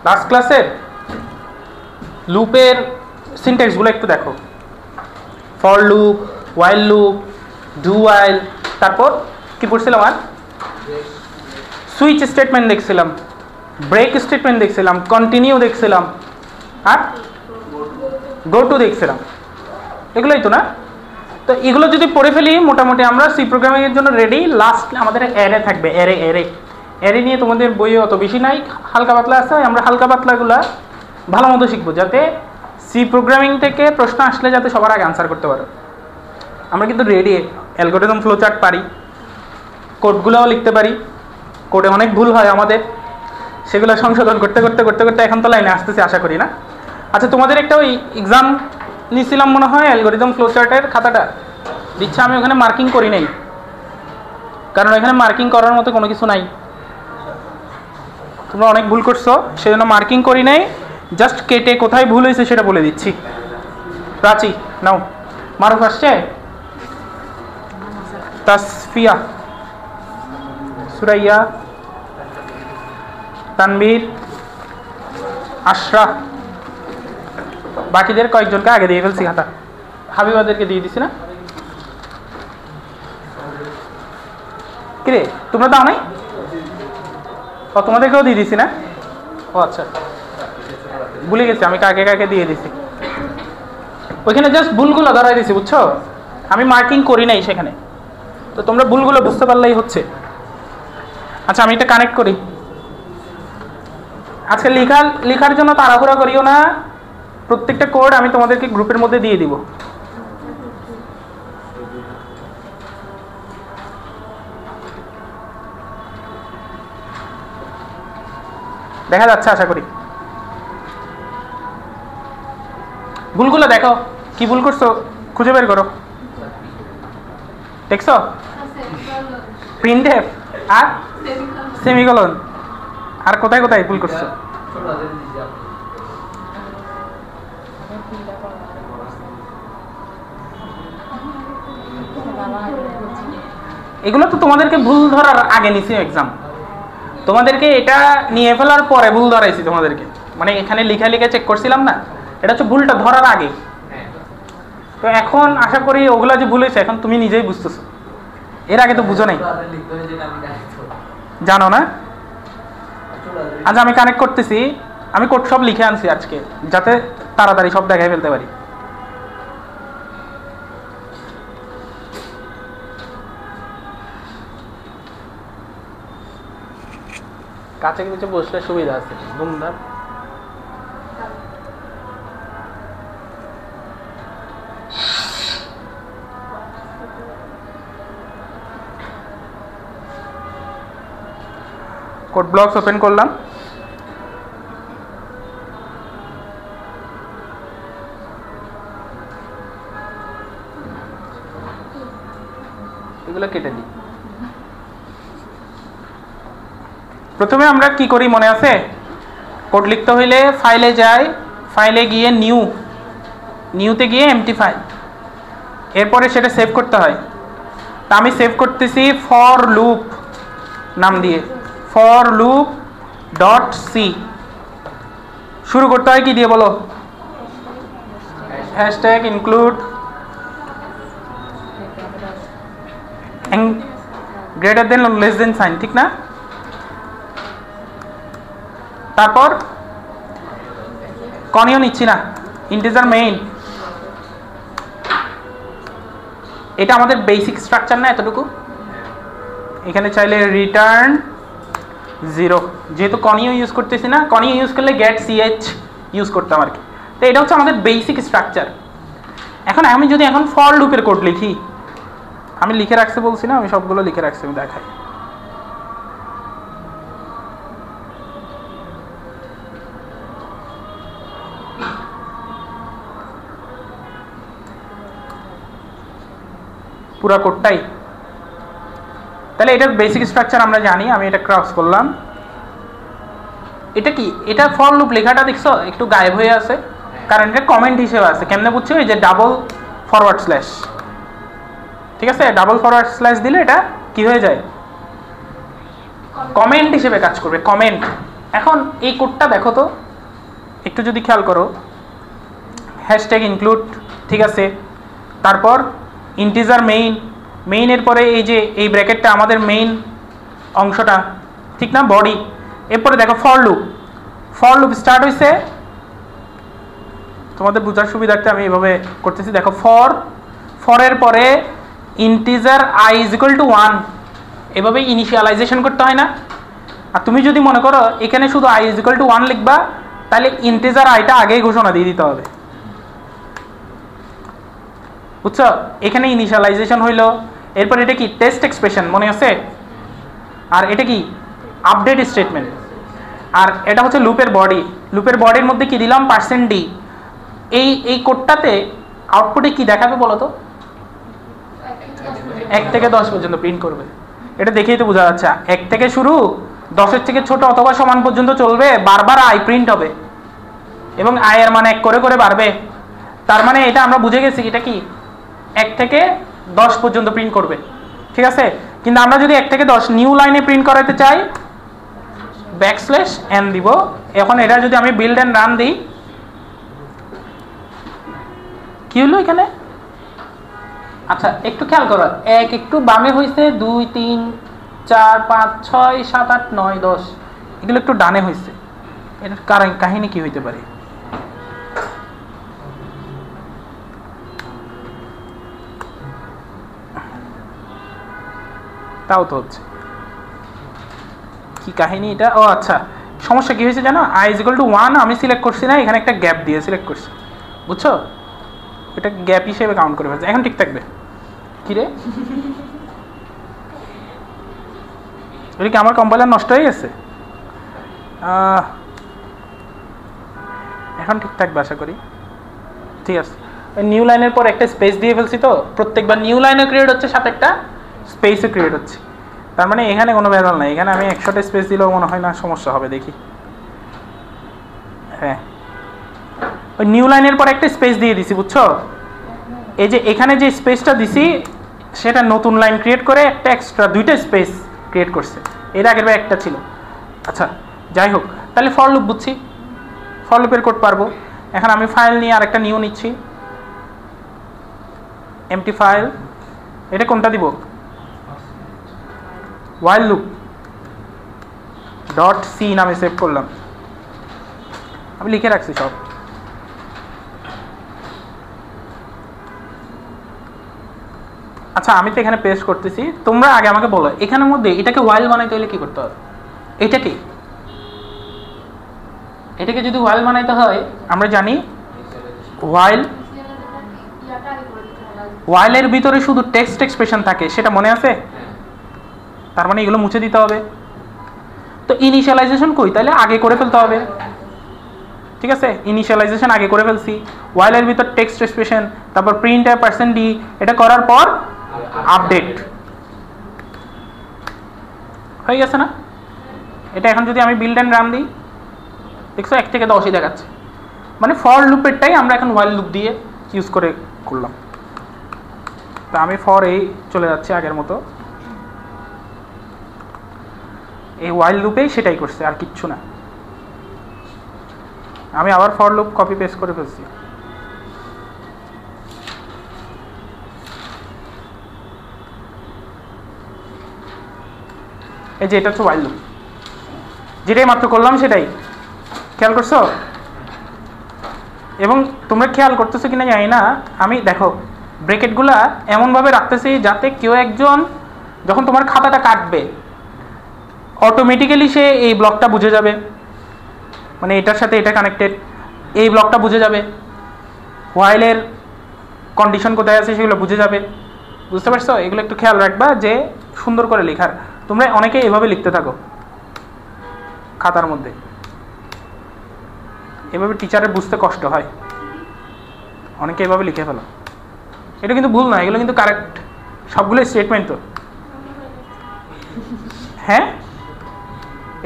Last ক্লাসের লুপের সিনট্যাক্সগুলো একটু দেখো। For loop, while loop, do ওয়াইল, তারপর কি পড়ছিলাম আর সুইচ স্টেটমেন্ট দেখছিলাম, ব্রেক স্টেটমেন্ট দেখছিলাম, কন্টিনিউ দেখছিলাম, আর গো টু দেখছিলাম। এগুলোই তো না? তো এগুলো যদি পড়ে ফেলি মোটামুটি আমরা সি প্রোগ্রামিংয়ের জন্য রেডি। লাস্ট আমাদের অ্যারে থাকবে, অ্যারে নিয়ে তোমাদের বইয়ে অত বেশি নাই, হালকা পাতলা আছে। আমরা হালকা পাতলাগুলা ভালো মতো শিখবো, যাতে সি প্রোগ্রামিং থেকে প্রশ্ন আসলে যাতে সবার আগে আনসার করতে পারো। আমরা কিন্তু রেডি, অ্যালগরিদম ফ্লো চার্ট পারি, কোডগুলোও লিখতে পারি। কোডে অনেক ভুল হয় আমাদের, সেগুলো সংশোধন করতে করতে করতে করতে এখন তো লাইনে আসতেছি আশা করি না। আচ্ছা, তোমাদের একটা ওই এক্সাম নিয়েছিলাম মনে হয়, অ্যালগরিদম ফ্লো চার্টের খাতাটা দিচ্ছে, আমি ওখানে মার্কিং করি নাই, কারণ এখানে মার্কিং করার মতো কোনো কিছু নাই। তোমরা অনেক ভুল করছো, সেজন্য মার্কিং করি নাই, জাস্ট কেটে কোথায় ভুল হয়েছে সেটা বলে দিচ্ছি। প্রাচী নাও, মারুফ আসছে, তাসফিয়া, সুরাইয়া, তানবীর, আশরাফ, বাকিদের কয়েকজনকে আগে দিয়ে ফেলছি খাতা, হাবিবাদেরকে দিয়ে দিছি না? কিরে তোমরা দাও নাই? ও তোমাদেরকেও দিয়ে দিছি না? ও আচ্ছা, ভুলে গেছি আমি কাকে কাকে দিয়ে দিছি। ওইখানে জাস্ট ভুলগুলো ধরাই দিছি, বুঝছো? আমি মার্কিং করি নাই সেখানে, তো তোমরা ভুলগুলো বুঝতে পারলেই হচ্ছে। আচ্ছা, আমি এটা কানেক্ট করি। আজকে লেখার জন্য তাড়াহুড়া করিও না, প্রত্যেকটা কোড আমি তোমাদেরকে গ্রুপের মধ্যে দিয়ে দিব। দেখা যাচ্ছে আশা করি। ভুলগুলো দেখো, কি ভুল করছো খুঁজে বের করো। দেখছো? প্রিন্টএফ আর সেমিকোলন, আর কোথায় কোথায় ভুল করছো? এগুলো তো তোমাদেরকে ভুল ধরার আগে নিছি এক্সাম, তোমাদেরকে এটা নিয়ে ফেলার পরে ভুল ধরাইছি তোমাদেরকে, মানে এখানে লিখা লিখে চেক করছিলাম না, এটা হচ্ছে ভুলটা ধরার আগে। তো এখন আশা করি ওগুলা যে ভুল হয়েছে এখন তুমি নিজেই বুঝতেছো, এর আগে তো বুঝো নাই, জানো না? আজ আমি কানেক্ট করতেছি, আমি কোড সব লিখে আনছি আজকে, যাতে তাড়াতাড়ি সব দেখাই ফেলতে পারি। কাছে কিছু বসলে সুবিধা আছে, ধুমধাম। কোড ব্লকস ওপেন করলাম, এগুলো কেটে দিই। প্রথমে আমরা কি করি মনে আছে? কোড লিখতে হইলে ফাইলে যাই, ফাইলে গিয়ে নিউতে গিয়ে এমটি ফাইল, এরপরে সেটা সেভ করতে হয়। তা আমি সেভ করতেছি ফর লুপ নাম দিয়ে, ফর লুপ ডট সি। শুরু করতে হয় কি দিয়ে বলো? Hashtag include greater than less than sign, ঠিক না? তারপর কনিও নিচ্ছি না, ইন্টিজার মেইন। এটা আমাদের বেসিক স্ট্রাকচার না এতটুকু? এখানে চাইলে রিটার্ন 0, যেহেতু কনিও ইউজ করতেছি না, কনিও ইউজ করলে গেট ch ইউজ করতাম আর কি। তো এটা হচ্ছে আমাদের বেসিক স্ট্রাকচার। এখন আমি যদি এখন ফর লুপের কোড লিখি, আমি লিখে রাখতে বলছি না, আমি সবগুলো লিখে রাখছি, আমি দেখাই। পুরা কোডটাই, তাহলে এটার বেসিক স্ট্রাকচার আমরা জানি। আমি এটা ক্রস করলাম। এটা কি? এটা ফর লুপ লেখাটা দেখছো একটু গায়েব হয়ে আছে, কারণ এটা কমেন্ট হিসেবে আছে। কেমনে বুঝছো? এই যে ডাবল ফরওয়ার্ড স্ল্যাশ, ঠিক আছে? ডাবল ফরওয়ার্ড স্ল্যাশ দিলে এটা কি হয়ে যায়? কমেন্ট হিসেবে কাজ করবে, কমেন্ট। এখন এই কোডটা দেখো তো, একটু যদি খেয়াল করো, হ্যাশট্যাগ ইনক্লুড, ঠিক আছে, তারপর ইন্টিজার মেইনের পরে এই যে এই ব্র্যাকেটটা আমাদের মেইন অংশটা, ঠিক না, বডি। এরপরে দেখো ফর লুপ স্টার্ট হয়েছে, তোমাদের বোঝার সুবিধার্থে আমি এভাবে করতেছি। দেখো ফরের পরে ইন্টিজার i = 1, এভাবে ইনিশিয়ালাইজেশন করতে হয় না? আর তুমি যদি মনে করো এখানে শুধু i = 1 লিখবা, তাহলে ইন্টিজার আইটা আগেই ঘোষণা দিয়ে দিতে হবে, বুঝছো? এখানে ইনিশিয়ালাইজেশন হইলো, এরপর এটা কি টেস্ট এক্সপ্রেশন, মনে আছে? আর এটা কি আপডেট স্টেটমেন্ট। আর এটা হচ্ছে লুপের বডির মধ্যে কি দিলাম, %d। এই কোডটাতে আউটপুটে কি দেখাবে বলো তো? 1 থেকে 10 পর্যন্ত প্রিন্ট করবে। এটা দেখেই তো বোঝা যাচ্ছে 1 থেকে শুরু, 10-এর থেকে ছোট অথবা সমান পর্যন্ত চলবে, বারবার i প্রিন্ট হবে এবং i এর মান 1 করে করে বাড়বে। তার মানে এটা আমরা বুঝে গেছি এটা কি 1 থেকে 10 পর্যন্ত প্রিন্ট করবে, ঠিক আছে? কিন্তু আমরা যদি 1 থেকে 10 নিউ লাইনে প্রিন্ট করাতে চাই, \n দিব। এখন এটা যদি আমি বিল্ড এন্ড রান দিই, কি হলো এখানে? আচ্ছা একটু খেয়াল করো, 1 একটু বামে হয়েছে, 2 3 4 5 6 7 8 9 10, এগুলো একটু ডানে হয়েছে। এটার কাহিনী কি হইতে পারে? তাও তো হচ্ছে কি কাহিনী এটা? ও আচ্ছা, সমস্যা কি হয়েছে জানো? i = 1 আমি সিলেক্ট করছি না, এখানে একটা গ্যাপ দিয়ে সিলেক্ট করছি, বুঝছো? এটা গ্যাপ হিসেবে কাউন্ট করে ফেলছে। এখন ঠিক থাকবে কি রে? এটা কি আমার কম্পাইলার নষ্ট হয়ে গেছে? এখন ঠিক থাকবে আশা করি, ঠিক আছে। নিউ লাইনের পর একটা স্পেস দিয়ে ফেলছি, তো প্রত্যেকবার নিউ লাইনও ক্রিয়েট হচ্ছে, সাথে একটা স্পেসও ক্রিয়েট হচ্ছে। তার মানে এখানে কোনো ভেজাল নাই। এখানে আমি 100টা স্পেস দিলেও মনে হয় না সমস্যা হবে, দেখি। হ্যাঁ, ওই নিউ লাইনের পর একটা স্পেস দিয়ে দিছি, বুঝছো? এই যে এখানে যে স্পেসটা দিছি সেটা নতুন লাইন ক্রিয়েট করে একটা এক্সট্রা 2টা স্পেস ক্রিয়েট করছে, এর আগের বার একটা ছিল। আচ্ছা যাই হোক, তাহলে ফর লুপ বুঝছি, ফর লুপের কোড পারবো। এখন আমি ফাইল নিয়ে আরেকটা নিউ নিচ্ছি, এমটি ফাইল। এটা কোনটা দিব? while loop .c নামে সেভ করলাম, আমি লিখে রাখছি সব। আচ্ছা আমি তো এখানে পেস্ট করতেছি, তোমরা আগে আমাকে বলো এখানের মধ্যে এটাকে while বানাইতে হলে কি করতে হবে? এটাকে যদি while বানাইতে হয়, আমরা জানি while এর ভিতরে শুধু টেক্সট এক্সপ্রেশন থাকে, সেটা মনে আছে? তার মানে এগুলো মুছে দিতে হবে। তো ইনিশিয়ালাইজেশন কই? তাহলে আগে করে ফেলতে হবে, ঠিক আছে? ইনিশিয়ালাইজেশন আগে করে ফেলছি, while এর ভিতর টেক্সট এক্সপ্রেশন, তারপর প্রিন্ট %d, এটা করার পর আপডেট হয়ে গেছে না? এটা এখন যদি আমি বিল্ড এন্ড রান দিই, দেখছো 1 থেকে 10ই দেখাচ্ছে। মানে ফর লুপেরটাই আমরা এখন while লুপ দিয়ে ইউজ করে করলাম। তো আমি ফর এই চলে যাচ্ছে আগের মতো, এই while লুপেই সেটাই করছে, আর কিচ্ছু না। আমি আবার ফর লুপ কপি পেস্ট করে ফেলছি। এই যে এটা হচ্ছে while লুপ, যেটাই মাত্র করলাম সেটাই, খেয়াল করছো? এবং তোমরা খেয়াল করতেছো কিনা জানি না, আমি দেখো ব্রেকেটগুলা এমনভাবে রাখতেছি যাতে কেউ একজন যখন তোমার খাতাটা কাটবে অটোমেটিক্যালি সে এই ব্লকটা বুঝে যাবে, মানে এটার সাথে এটা কানেক্টেড, এই ব্লকটা বুঝে যাবে, while-এর কন্ডিশন কোথায় আছে সেগুলো বুঝে যাবে, বুঝতে পারছো? এগুলো একটু খেয়াল রাখবা যে সুন্দর করে লেখার। তোমরা অনেকে এভাবে লিখতে থাকো খাতার মধ্যে, এভাবে টিচারের বুঝতে কষ্ট হয়, অনেকে এভাবে লিখে ফেলো। এটা কিন্তু ভুল না, এগুলো কিন্তু কারেক্ট, সবগুলো স্টেটমেন্ট। তো হ্যাঁ,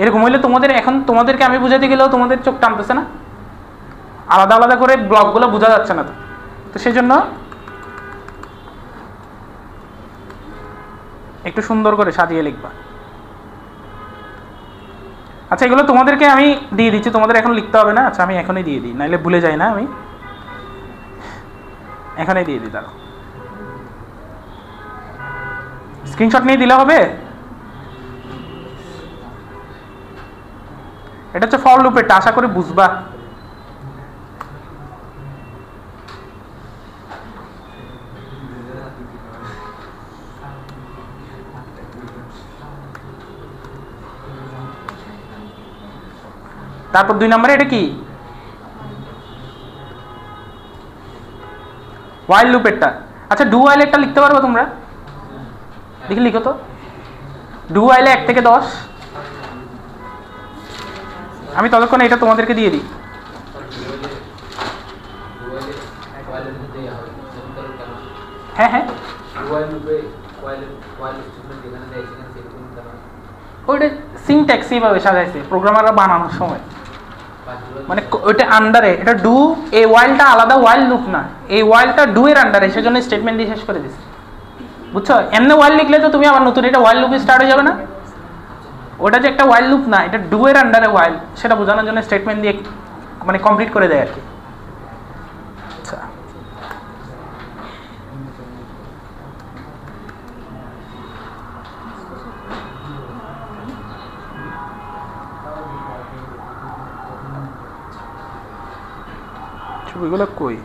এরকম হইলে তোমাদেরকে আমি বুঝাতে গেলেও তোমাদের চোখ টানতেছে না, আলাদা আলাদা করে ব্লকগুলো বোঝা যাচ্ছে না। তো সেই জন্য একটু সুন্দর করে সাজিয়ে লিখবা। আচ্ছা এগুলো তোমাদেরকে আমি দিয়ে দিচ্ছি, তোমাদের এখন লিখতে হবে না। আচ্ছা আমি এখনই দিয়ে দিই, নাইলে ভুলে যাই না, আমি এখনই দিয়ে দিই। দাঁড়াও, স্ক্রিনশট নিয়ে দিলে হবে। এটা হচ্ছে ফর লুপেরটা, আশা করি বুঝবা। তারপর 2 নম্বরে এটা কি, ওয়াইল লুপেরটা। আচ্ছা ডু ওয়াইলেরটা লিখতে পারবো তোমরা? দেখি লিখো তো। ডু ওয়াইলে 1 থেকে 10। আমি ততক্ষণে এটা তোমাদেরকে দিয়ে দিই। হ্যাঁ হ্যাঁ, ওইটা সিনট্যাক্স এইভাবে সাজাইছে প্রোগ্রামাররা বানানোর সময়, মানে ওইটা আন্ডারে, এটা ডু, এই ওয়াইলটা আলাদা ওয়াইল লুপ না, এই ওয়াইলটা ডু এর আন্ডারে, সেজন্য স্টেটমেন্ট দিয়ে শেষ করে দিছে, বুঝছো? এমনি ওয়াইল লিখলে তো তুমি আবার নতুন এটা ওয়াইল লুপে স্টার্ট হয়ে যাবে না। ওটা যে একটা ওয়াইল লুপ না, এটা ডু এর আন্ডারে ওয়াইল, সেটা বোঝানোর জন্য স্টেটমেন্ট দিয়ে মানে কমপ্লিট করে দেয় আর কি। আচ্ছা ছবিগুলো কই?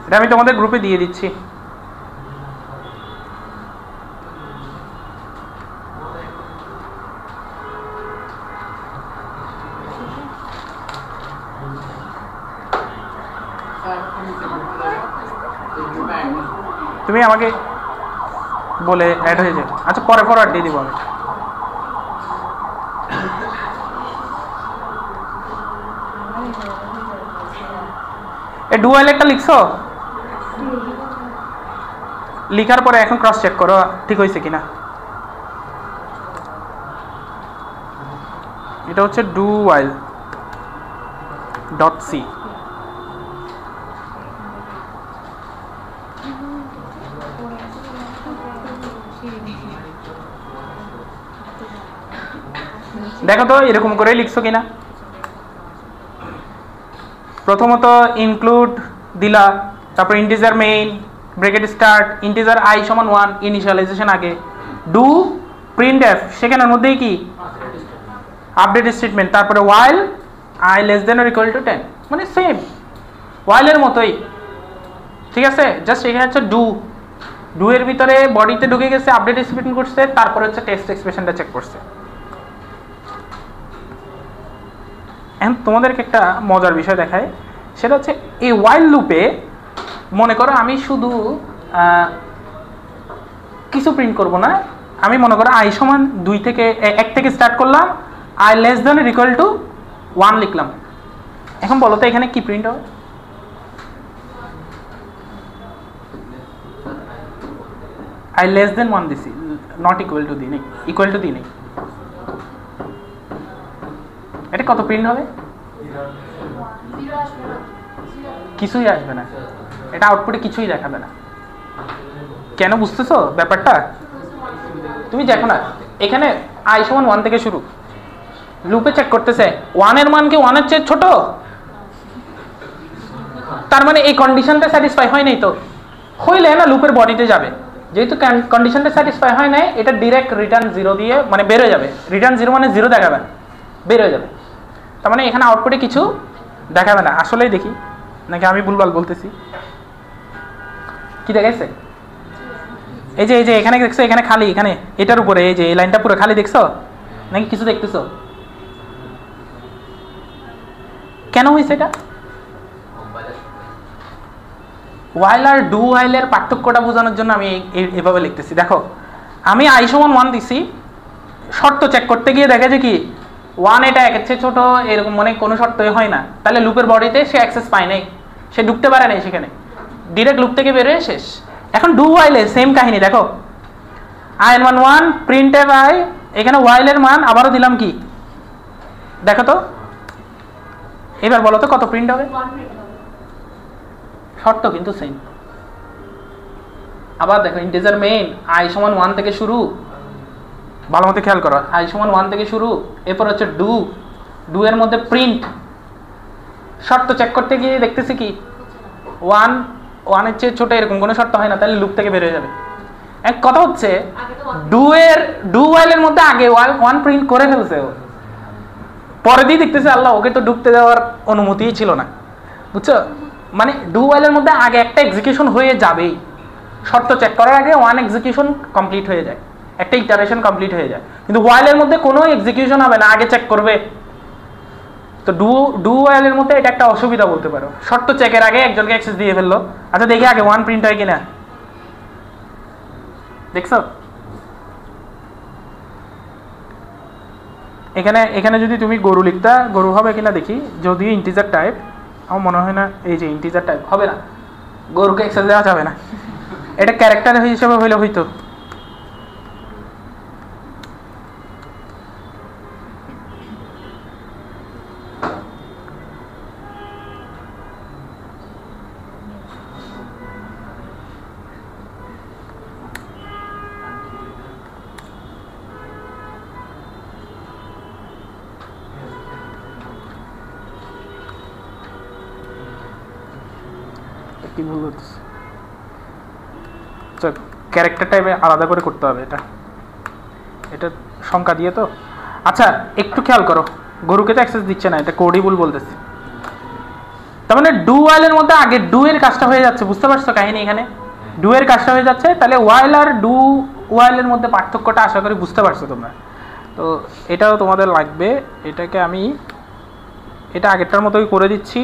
এটা আমি তোমাদের গ্রুপে দিয়ে দিচ্ছি। তুমি আমাকে বলে অ্যাড হয়ে যাবে। আচ্ছা পরে ফরওয়ার্ড দিয়ে দিব আমি। এই ডুয়াল একটা লিখছো, লিখার পরে এখন ক্রস চেক করো ঠিক হয়েছে কিনা। এটা হচ্ছে ডু ওয়াইল ডট সি। দেখো তো এরকম করে লিখছো কিনা। প্রথমত ইনক্লুড দিলা, তারপর integer main bracket start, integer i সমান 1 ইনিশিয়ালাইজেশন আগে, ডু প্রিন্ট এফ, সেখানের মধ্যেই কি আপডেট স্টেটমেন্ট, তারপরে while i less than or equal to 10, মানে সেম while এর মতোই, ঠিক আছে? জাস্ট এখানে হচ্ছে ডু, ডু এর ভিতরে বডিতে ঢুকে গেছে, আপডেট স্টেটমেন্ট করছে, তারপরে হচ্ছে টেক্সট এক্সপ্রেশনটা চেক করছে। এখন তোমাদেরকে একটা মজার বিষয় দেখায়, সেটা হচ্ছে এই while লুপে মনে করো আমি শুধু কিছু প্রিন্ট করব না, আমি মনে করো i সমান 2 থেকে 1 থেকে স্টার্ট করলাম, i less than or equal to 1 লিখলাম। এখন বলো তো এখানে কি প্রিন্ট হবে? i less than 1 দিছি, নট ইকুয়াল টু দিই নেই, ইকুয়াল টু দিই নেই, এটা কত প্রিন্ট হবে? কিছুই আসবে না, এটা আউটপুটে কিছুই দেখাবে না। কেন বুঝতেছো ব্যাপারটা? তুমি দেখো না এখানে i সমান 1 থেকে শুরু, লুপে চেক করতেছে 1 এর মান কি 1 এর চেয়ে ছোট, তার মানে এই কন্ডিশনটা স্যাটিসফাই হয় নাই, তো হইলে না লুপের বডিতে যাবে, যেহেতু কন্ডিশনটা স্যাটিসফাই হয় নাই, এটা ডাইরেক্ট রিটার্ন 0 দিয়ে মানে বের হয়ে যাবে, রিটার্ন 0 মানে 0 দেখাবে, বের হয়ে যাবে, তার মানে এখানে আউটপুটে কিছু দেখাবে না। আসলেই দেখি নাকি আমি ভুলভাল বলতেছি? কি দেখাইছে? এই যে এখানে দেখছো, এখানে খালি, এখানে এটার উপরে এই যে এই লাইনটা পুরো খালি, দেখছো নাকি কিছু দেখতেছো? কেন হয়েছে এটা? ওয়াইল আর ডু ওয়াইলের পার্থক্যটা বোঝানোর জন্য আমি এভাবে লিখতেছি। দেখো আমি i সমান 1 দিছি, শর্ত চেক করতে গিয়ে দেখে যে কি 1 এটা একের চেয়ে ছোট, এরকম মানে কোনো শর্তই হয় না, তাহলে লুপের বডিতে সে অ্যাক্সেস পায় নাই, সে ঢুকতে পারে নাই সেখানে, ডিরেক্ট লুপ থেকে বেরোয় শেষ। এখন ডু ওয়াইলে সেম কাহিনী, দেখো i এর মান 1, প্রিন্ট এফ i, এখানে ওয়াইলের মান আবারও দিলাম কি, দেখো তো এবার বলো তো কত প্রিন্ট হবে, শর্ত কিন্তু সেম। আবার দেখো ইন্টিজার মেইন i সমান 1 থেকে শুরু, ভালো মতো খেয়াল করো, i সমান 1 থেকে শুরু, এরপর হচ্ছে ডু এর মধ্যে প্রিন্ট, শর্ত চেক করতে গিয়ে দেখতেছি কি 1 এর চেয়ে ছোট, এরকম কোনো শর্ত হয় না, তাহলে লুপ থেকে বের হয়ে যাবে। এক কথা হচ্ছে ডু ওয়াইলের মধ্যে আগে 1 প্রিন্ট করে ফেলছে ও, পরে দিয়ে দেখতেছে আল্লাহ ওকে তো ঢুকতে দেওয়ার অনুমতিই ছিল না, বুঝছো? মানে ডু ওয়াইলের মধ্যে আগে একটা এক্সিকিউশন হয়ে যাবেই, শর্ত চেক করার আগে 1 এক্সিকিউশন কমপ্লিট হয়ে যায়, একটা ইটারেশন কমপ্লিট হয়ে যায়, কিন্তু ওয়াইলের মধ্যে কোনো এক্সিকিউশন হবে না, আগে চেক করবে। তো ডু ওয়াইলের মধ্যে এটা একটা অসুবিধা বলতে পারো, শর্ত চেকের আগে একজনকে অ্যাক্সেস দিয়ে ফেললো, আচ্ছা দেখি আগে 1 প্রিন্ট হয় কিনা, দেখছো? এখানে যদি তুমি গরু লিখতা, গরু হবে কিনা দেখি, যদি ইন্টিজার টাইপ, আমার মনে হয় না, এই যে ইন্টিজার টাইপ হবে না, গরুকে অ্যাক্সেস দেওয়া যাবে না, এটা ক্যারেক্টার হিসেবে হইলে হইতো। কি ভুল হচ্ছে, ক্যারেক্টার টাইপে আলাদা করে করতে হবে, এটা সংখ্যা দিয়ে তো। আচ্ছা একটু খেয়াল করো, গরুকে তো অ্যাক্সেস দিচ্ছে না, এটা কোডিবল বলতেছে, তার মানে ডু ওয়াইলের মধ্যে আগে ডু এর কাজটা হয়ে যাচ্ছে, বুঝতে পারছো কাহিনী? এখানে ডু এর কাজটা হয়ে যাচ্ছে, তাহলে ওয়াইল আর ডু ওয়াইলের মধ্যে পার্থক্যটা আশা করি বুঝতে পারছো তোমরা। তো এটাও তোমাদের লাগবে, এটাকে আমি এটা আগেরটার মতোই করে দিচ্ছি।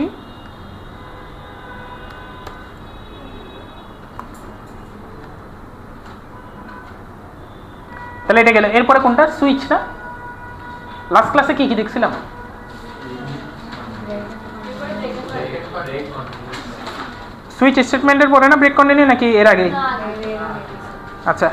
তাহলে এটা গেল, এরপরে কোনটা? সুইচ না? লাস্ট ক্লাসে কি কি দেখছিলাম? সুইচ স্টেটমেন্টের পরে না ব্রেক কন্টিনিউ, নাকি এর আগে? আচ্ছা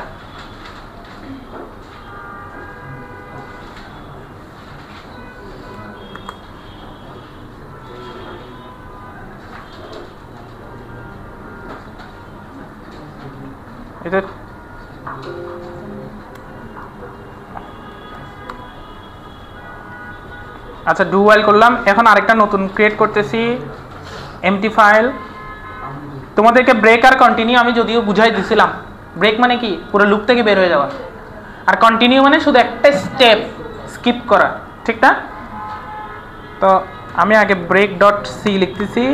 এটা আচ্ছা ডু ওয়াইল করলাম, এখন আরেকটা নতুন ক্রিয়েট করতেছি, এমটি ফাইল। তোমাদেরকে ব্রেক আর কন্টিনিউ আমি যদিও বুঝাই দিছিলাম, ব্রেক মানে কি পুরো লুপ থেকে বের হয়ে যাওয়া, আর কন্টিনিউ মানে শুধু একটা স্টেপ স্কিপ করা, ঠিক না? তো আমি আগে ব্রেক ডট সি লিখতেছি,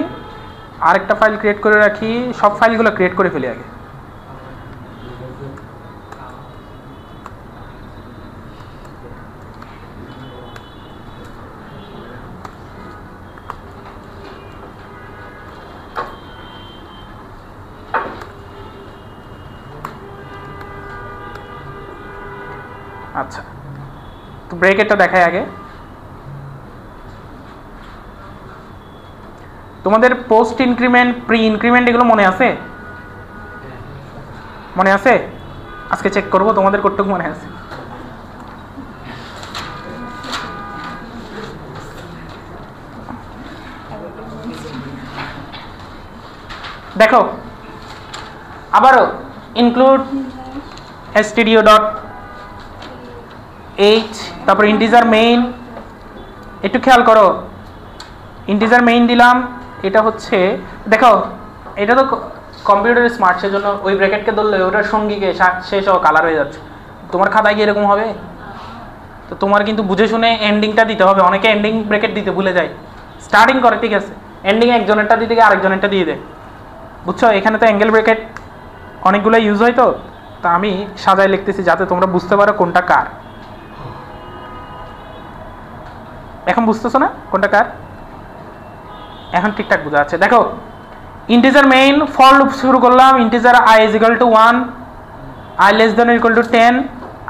আরেকটা ফাইল ক্রিয়েট করে রাখি, সব ফাইলগুলো ক্রিয়েট করে ফেলি আগে। আচ্ছা তো ব্রেকেটটা দেখাই আগে। তোমাদের পোস্ট ইনক্রিমেন্ট, প্রি ইনক্রিমেন্ট এগুলো মনে আছে? মনে আছে? আজকে চেক করব তোমাদের কতটুকু মনে আছে। দেখো আবারও ইনক্লুড stdio ডট h, তারপর ইন্টিজার মেইন, একটু খেয়াল করো ইন্টিজার মেইন দিলাম, এটা হচ্ছে দেখো এটা তো কম্পিউটার স্মার্ট, সেজন্য ওই ব্র্যাকেটকে ধরলে ওটার সঙ্গীকে শেষ ও কালার হয়ে যাচ্ছে, তোমার খাতায় কি এরকম হবে? তো তোমার কিন্তু বুঝে শুনে এন্ডিংটা দিতে হবে, অনেকে এন্ডিং ব্র্যাকেট দিতে ভুলে যায়, স্টার্টিং করে ঠিক আছে, এন্ডিং একজনেরটা দিতে গিয়ে আরেকজনেরটা দিয়ে দেয়, বুঝছো? এখানে তো অ্যাঙ্গেল ব্র্যাকেট অনেকগুলো ইউজ হয়, তো তা আমি সাজায় লিখতেছি যাতে তোমরা বুঝতে পারো কোনটা কার। এখন বুঝতেছো না কোনটা কার? এখন ঠিকঠাক বোঝা যাচ্ছে। দেখো ইন্টিজার মেইন ফর লুপ শুরু করলাম, integer i is equal to 1, i less than or equal to 10,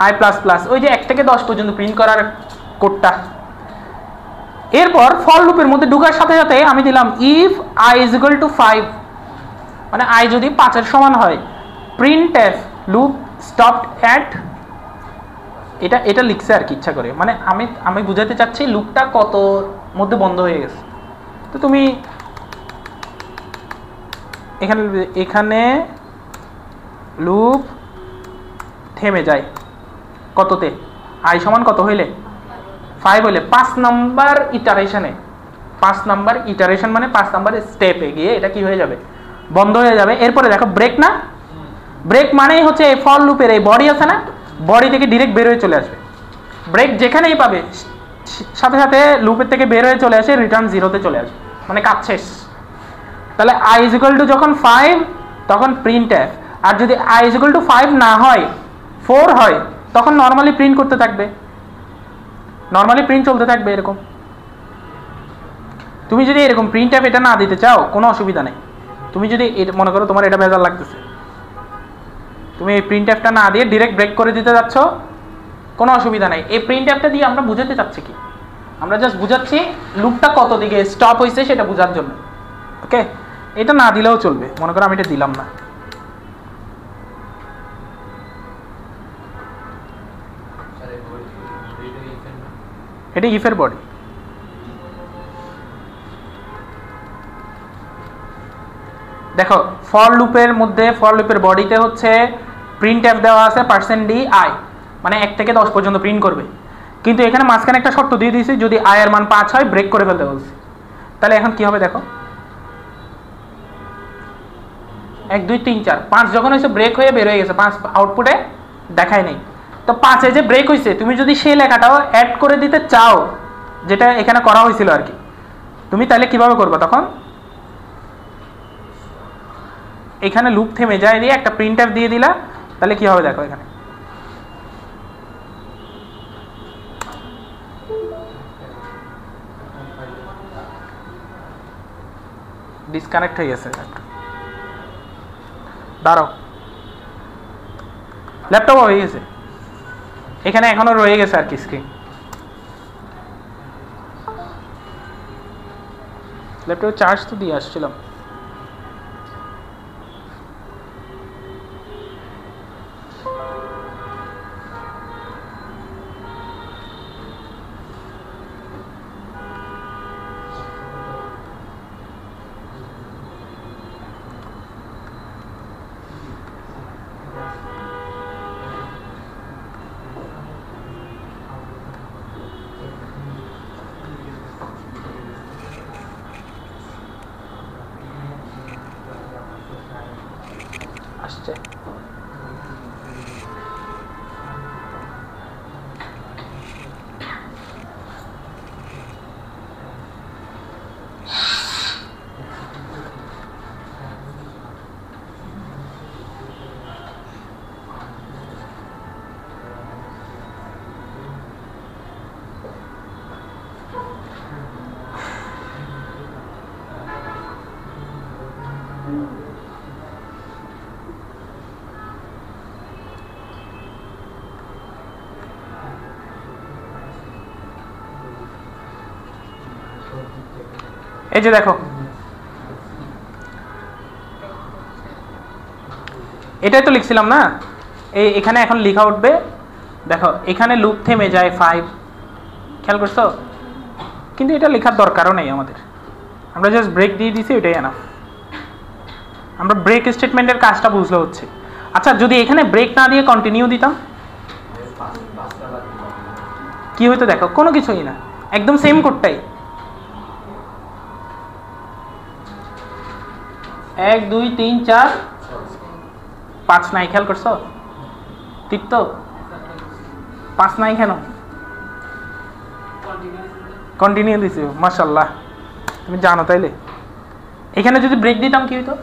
i plus plus, ওই যে 1 থেকে 10 পর্যন্ত প্রিন্ট করার কোডটা। এরপর ফর লুপের মধ্যে ঢোকার সাথে সাথে আমি দিলাম if i is equal to 5, মানে i যদি 5 এর সমান হয়, printf loop stopped at, এটা লিখছে আর কি ইচ্ছা করে, মানে আমি বুঝাতে চাচ্ছি লুপটা কত মধ্যে বন্ধ হয়ে গেছে। তো তুমি এখানে লুপ থেমে যায় কততে, i সমান কত হইলে 5 হইলে 5 নাম্বার ইটারেশনে, 5 নাম্বার ইটারেশন মানে 5 নাম্বার স্টেপে গিয়ে এটা কি হয়ে যাবে, বন্ধ হয়ে যাবে। এরপরে দেখো ব্রেক না, ব্রেক মানেই হচ্ছে এই ফর লুপের এই বডি আছে না, বডি থেকে ডিরেক্ট বের হয়ে চলে আসবে। ব্রেক যেখানেই পাবে সাথে সাথে লুপের থেকে বের হয়ে চলে আসে, রিটার্ন 0-তে চলে আসবে, মানে কাজ শেষ। তাহলে i is equal to যখন 5 তখন printf, আর যদি i is equal to 5 না হয় 4 হয় তখন নরমালি প্রিন্ট করতে থাকবে, নরমালি প্রিন্ট চলতে থাকবে এরকম। তুমি যদি এরকম printf এটা না দিতে চাও কোনো অসুবিধা নেই, তুমি যদি মনে করো তোমার এটা ভেজাল লাগতেছে, তুমি এই printfটা না দিয়ে ডাইরেক্ট ব্রেক করে দিতে যাচ্ছ, কোনো অসুবিধা নাই। এই printfটা দিয়ে আমরা বুঝাতে চাচ্ছি কি, আমরা জাস্ট বুঝাচ্ছি লুপটা কত দিকে স্টপ হয়েছে সেটা বোঝার জন্য। ওকে, এটা না দিলেও চলবে, মনে করো আমি এটা দিলাম না, এটা ইফের বডি। দেখো ফর লুপের মধ্যে, ফর লুপের বডিতে হচ্ছে printf দেওয়া আছে %di, মানে 1 থেকে 10 পর্যন্ত প্রিন্ট করবে, কিন্তু এখানে মাঝখানে একটা শর্ত দিয়ে দিয়েছি, যদি i এর মান 5 হয় ব্রেক করে ফেলতে বলছি। তাহলে এখন কি হবে দেখো, 1 2 3 4 5 যখন হয়েছে ব্রেক হয়ে বের হয়ে গেছে, 5 আউটপুটে দেখায় নেই। তো 5 এ যে ব্রেক হয়েছে, তুমি যদি সেই লেখাটাও অ্যাড করে দিতে চাও যেটা এখানে করা হয়েছিল আর কি, তুমি তাহলে কিভাবে করবে, তখন এখানে লুপ থেমে যায় দিয়ে একটা printf দিয়ে দিলা, তাহলে কি হবে দেখো, এখানে ডিসকানেক্ট হয়ে গেছে। দাঁড়াও, ল্যাপটপ হয়ে গেছে, এখানে এখনো রয়ে গেছে আর কি স্ক্রিন, ল্যাপটপে চার্জ তো দিয়ে আসছিলাম। আসছে এই যে দেখো, এটাই তো লিখছিলাম না, এখানে এখন লেখা উঠবে। দেখো এখানে লুপ থেমে যায় 5, খেয়াল করছো, কিন্তু এটা লেখার দরকারও নেই আমাদের, আমরা জাস্ট ব্রেক দিয়ে দিছি, এটাই এনাফ। আমরা ব্রেক স্টেটমেন্টের কাজটা বুঝলে হচ্ছে। আচ্ছা যদি এখানে ব্রেক না দিয়ে কন্টিনিউ দিতাম কি হইতো দেখো, কোনো কিছুই না, একদম সেম কোডটাই, 1 2 3 4 5 নাই, খেয়াল করছো, ঠিক তো 5 নাই কেন, কন্টিনিউ দিছি, মাশাআল্লাহ তুমি জানো। তাইলে এখানে যদি ব্রেক দিতাম কি হইতো,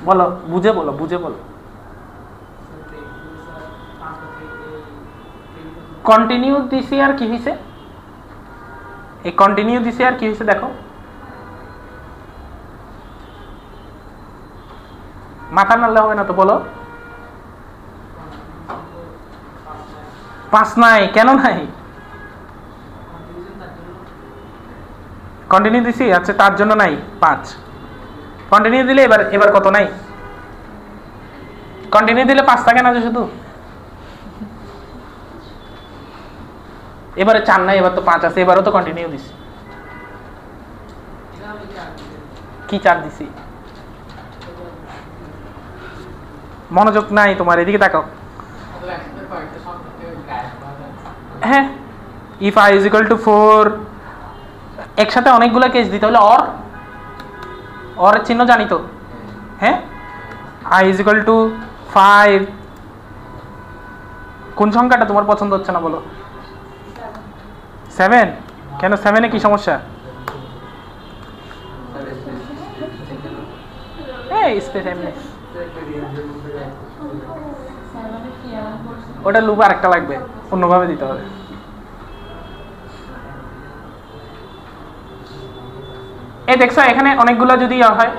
বলো বুঝে বলো, বুঝে বলো। কন্টিনিউ দিছি আর কি হয়েছে, এই কন্টিনিউ দিছি আর কি হয়েছে দেখো, মাথা নাড়লে হবে না তো, বলো। 5 নাই, কেন নাই? কন্টিনিউ দিছি, আচ্ছা তার জন্য নাই 5। কন্টিনিউ দিলে এবার কত নাই? কন্টিনিউ দিলে 5 থাকে না যে শুধু, এবারে 4 নাই, এবার তো 5 আছে, এবারও তো কন্টিনিউ দিছি। কি 4 দিছি? মনোযোগ নাই তোমার, এদিকে তাকাও। হ্যাঁ, if i is equal to 4, একসাথে অনেকগুলো কেস দিতে হলে অর এর চিহ্ন জানি তো, হ্যাঁ। i is equal to 5, কোন সংখ্যাটা তোমার পছন্দ হচ্ছে না বলো? 7। কেন 7 এ কি সমস্যা? এই স্পেস এমনি, ওটা লুপ আর একটা লাগবে, অন্যভাবে দিতে হবে। এই দেখছো এখানে অনেকগুলো যদি হয়,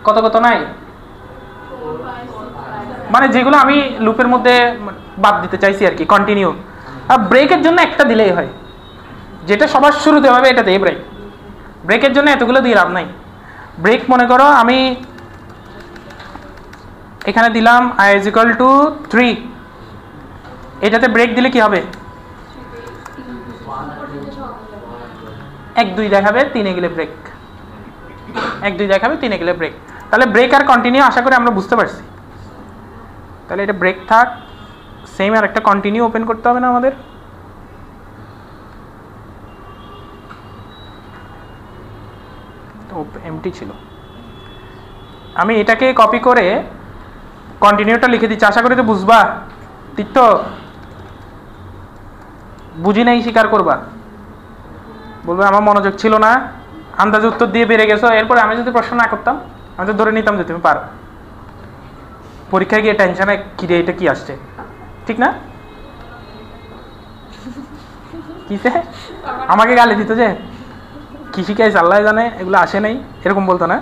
কত কত নাই, মানে যেগুলো আমি লুপের মধ্যে বাদ দিতে চাইছি আর কি, কন্টিনিউ। আর ব্রেকের জন্য একটা দিলেই হয়, যেটা সবার শুরুতে হবে এটা দিয়ে ব্রেক। ব্রেকের জন্য এতগুলো দিয়ে লাভ নাই। ব্রেক মনে করো আমি এখানে দিলাম i is equal to 3, এটাতে ব্রেক দিলে কি হবে? 1 2 দেখাবে, 3 এ গেলে ব্রেক, 1 2 দেখাবে, 3 এ গেলে ব্রেক। তাহলে ব্রেক আর কন্টিনিউ আশা করি আমরা বুঝতে পারছি। তাহলে এটা ব্রেক থাক, সেম আর একটা কন্টিনিউ ওপেন করতে হবে না আমাদের? তো এমটি ছিল, আমি এটাকে কপি করে কন্টিনিউটা লিখে দিচ্ছি, আশা করি তো বুঝবা। তীর্থ বুঝি নাই স্বীকার করবা, বলবে আমার মনোযোগ ছিল না, আন্দাজে উত্তর দিয়ে বেড়ে গেছো। এরপরে আমি যদি প্রশ্ন না করতাম, আমি তো ধরে নিতাম যে তুমি পারো। পরীক্ষায় গিয়ে টেনশনে কি রে এটা কি আসছে, ঠিক না? কিসে আমাকে গালি দিত যে কি শিখাইছে আল্লাহ জানে, এগুলো আসে নাই, এরকম বলতো না।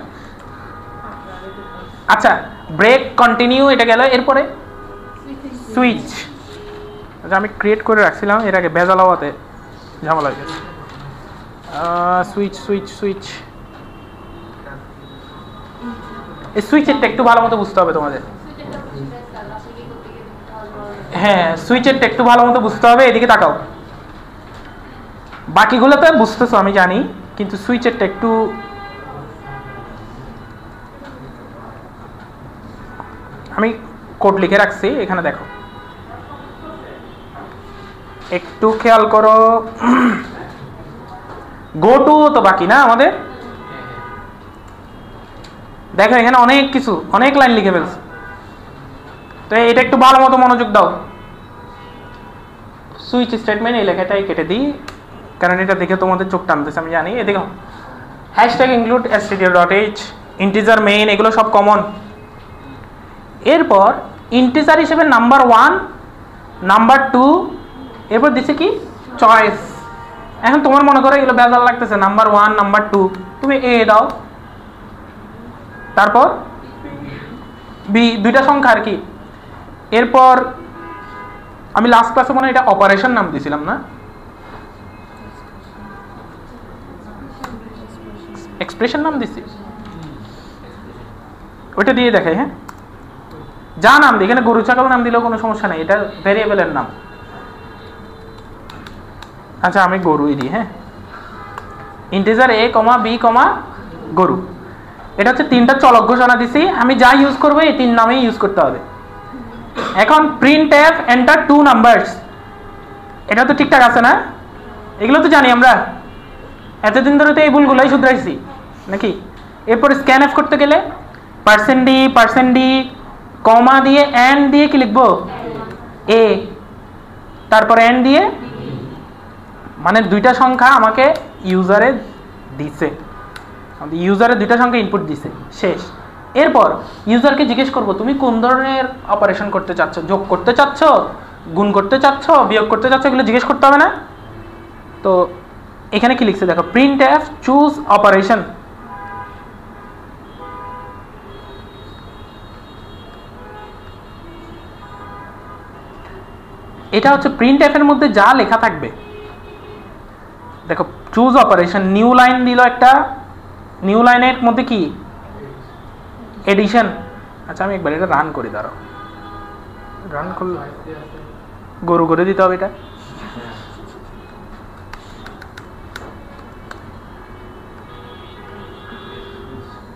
আচ্ছা, ব্রেক কন্টিনিউ এটা গেল, এরপরে সুইচ। আচ্ছা, আমি ক্রিয়েট করে রাখছিলাম এর আগে, ভেজাল হওয়াতে ঝামেলা হয়ে গেছে। সুইচ সুইচ সুইচ, এই সুইচেরটা একটু ভালো মতো বুঝতে হবে তোমাদের। হ্যাঁ, সুইচেরটা একটু ভালো মতো বুঝতে হবে। এদিকে তাকাও, বাকিগুলো তো বুঝতেছো আমি জানি, কিন্তু সুইচেরটা একটু, আমি কোড লিখে রাখছি এখানে দেখো, একটু খেয়াল করো। গো টু তো বাকি না আমাদের, দেখো এখানে অনেক কিছু, অনেক লাইন লিখে ফেলছে। তো এটা একটু ভালো মতো মনোযোগ দাও। সুইচ স্টেটমেন্ট এই লেখাটাই কেটে দিই, কারণ এটা দেখে তোমাদের চোখ টানতেছে আমি জানি। এদিকে hashtag include stdio.h, integer main, এগুলো সব কমন। এরপর ইন্টিজার হিসেবে নাম্বার 1, নাম্বার 2, এরপর দিছে কি চয়েস। এখন তোমার মনে করো এগুলো বেজাল লাগতেছে, নাম্বার 1 নাম্বার 2, তুমি এ দাও, তারপর বি, দুইটা সংখ্যা আর কি। এরপর আমি লাস্ট ক্লাসে মনে হয় এটা অপারেশন নাম দিয়েছিলাম না, এক্সপ্রেশন নাম দিছি, ওইটা দিয়ে দেখাই। হ্যাঁ, যা নাম দিই, এখানে গরু ছাগল নাম দিলেও কোনো সমস্যা নেই, এটা ভেরিয়েবলের নাম। আচ্ছা, আমি গরুই দিই। হ্যাঁ, ইন্টিজার a, b, গরু, এটা হচ্ছে 3টা চলক ঘোষণা দিছি। আমি যা ইউজ করবো এই 3 নামেই ইউজ করতে হবে। এখন প্রিন্ট এফ এন্টার 2 নাম্বারস, এটা তো ঠিকঠাক আছে না? এগুলো তো জানি আমরা, এতদিন ধরে তো এই ভুলগুলোই শুধরাইছি নাকি। এরপর স্ক্যান এফ করতে গেলে %d, কমা দিয়ে এন্ড দিয়ে কি লিখবো এ, তারপর এন্ড দিয়ে, মানে দুইটা সংখ্যা আমাকে ইউজারে দিছে, ইউজারে দুইটা সংখ্যা ইনপুট দিছে, শেষ। এরপর ইউজারকে জিজ্ঞেস করব তুমি কোন ধরনের অপারেশন করতে চাচ্ছ, যোগ করতে চাচ্ছ, গুণ করতে চাচ্ছ, বিয়োগ করতে চাচ্ছ, এগুলো জিজ্ঞেস করতে হবে না? তো এখানে কি লিখছে দেখো, প্রিন্ট এফ চুজ অপারেশন। এটা হচ্ছে প্রিন্ট এফ এর মধ্যে যা লেখা থাকবে। দেখো চুজ অপারেশন, নিউ লাইন দিল একটা, নিউ লাইনের মধ্যে কি এডিশন। আচ্ছা আমি একবার এটা রান করি, দাঁড়াও, রান করলে গরু করে দিতে হবে এটা।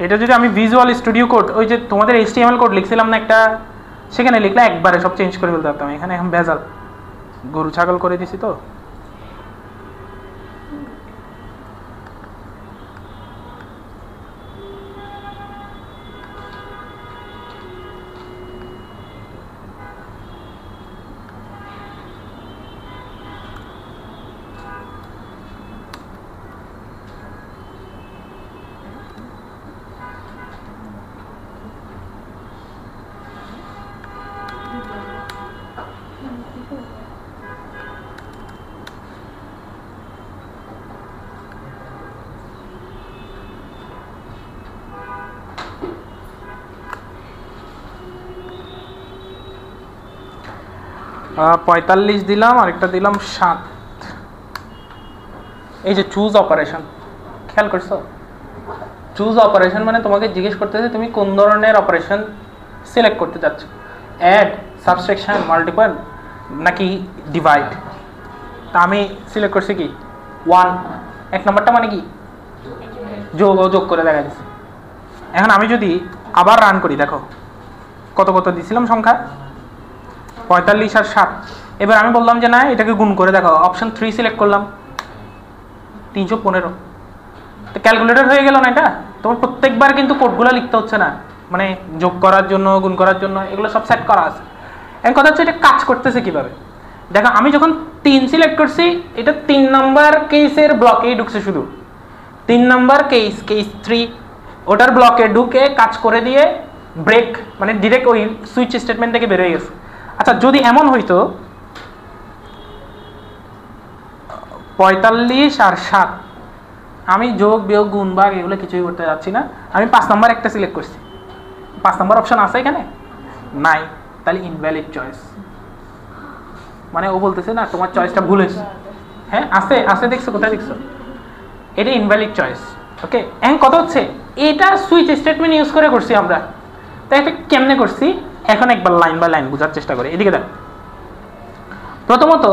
এটা যদি আমি ভিজুয়াল স্টুডিও কোড, ওই যে তোমাদের HTML কোড লিখছিলাম না একটা, সেখানে লিখলে একবারে সব চেঞ্জ করে ফেলতে পারতাম। এখানে এখন ভেজাল, গরু ছাগল করে দিছি তো। পঁয়তাল্লিশ দিলাম, আরেকটা দিলাম 7। এই যে চুজ অপারেশন, খেয়াল করছো? চুজ অপারেশন মানে তোমাকে জিজ্ঞেস করতেছে তুমি কোন ধরনের অপারেশন সিলেক্ট করতে চাচ্ছ, অ্যাড, সাবট্রাকশন, মাল্টিপল নাকি ডিভাইড। তা আমি সিলেক্ট করছি কি 1, 1 নম্বরটা মানে কি যোগ করে দেখা যাচ্ছে। এখন আমি যদি আবার রান করি, দেখো কত কত দিছিলাম সংখ্যা, 45 আর 7। এবার আমি বললাম যে না এটাকে গুণ করে দেখো, অপশন 3 সিলেক্ট করলাম, 315। তো ক্যালকুলেটর হয়ে গেল না এটা? তোমার প্রত্যেকবার কিন্তু কোডগুলো লিখতে হচ্ছে না, মানে যোগ করার জন্য, গুণ করার জন্য, এগুলো সব সেট করা আছে। এখন কথা হচ্ছে এটা কাজ করতেছে কিভাবে। দেখো আমি যখন 3 সিলেক্ট করছি, এটা 3 নাম্বার কেসের ব্লকেই ঢুকছে, শুধু 3 নাম্বার কেস 3 ওটার ব্লকে ঢুকে কাজ করে দিয়ে ব্রেক, মানে ডিরেক্ট ওই সুইচ স্টেটমেন্ট থেকে বের হয়ে গেছে। আচ্ছা যদি এমন হইতো 45 আর 7, আমি যোগ বিয়োগ গুণ ভাগ এগুলো কিছুই করতে যাচ্ছি না, আমি 5 নাম্বার একটা সিলেক্ট করছি, 5 নাম্বার অপশন আছে এখানে নাই, তাহলে ইনভ্যালিড চয়েস। মানে ও বলতেছে না তোমার চয়েসটা ভুল হয়েছে। হ্যাঁ আছে আছে, দেখছো কোথায় দেখছো, এটা ইনভ্যালিড চয়েস। ওকে, এখন কথা হচ্ছে এটা সুইচ স্টেটমেন্ট ইউজ করে করছি আমরা, তাই এটা কেমনে করছি এখন একবার লাইন বাই লাইন বোঝার চেষ্টা করি। এদিকে দেখো, প্রথমত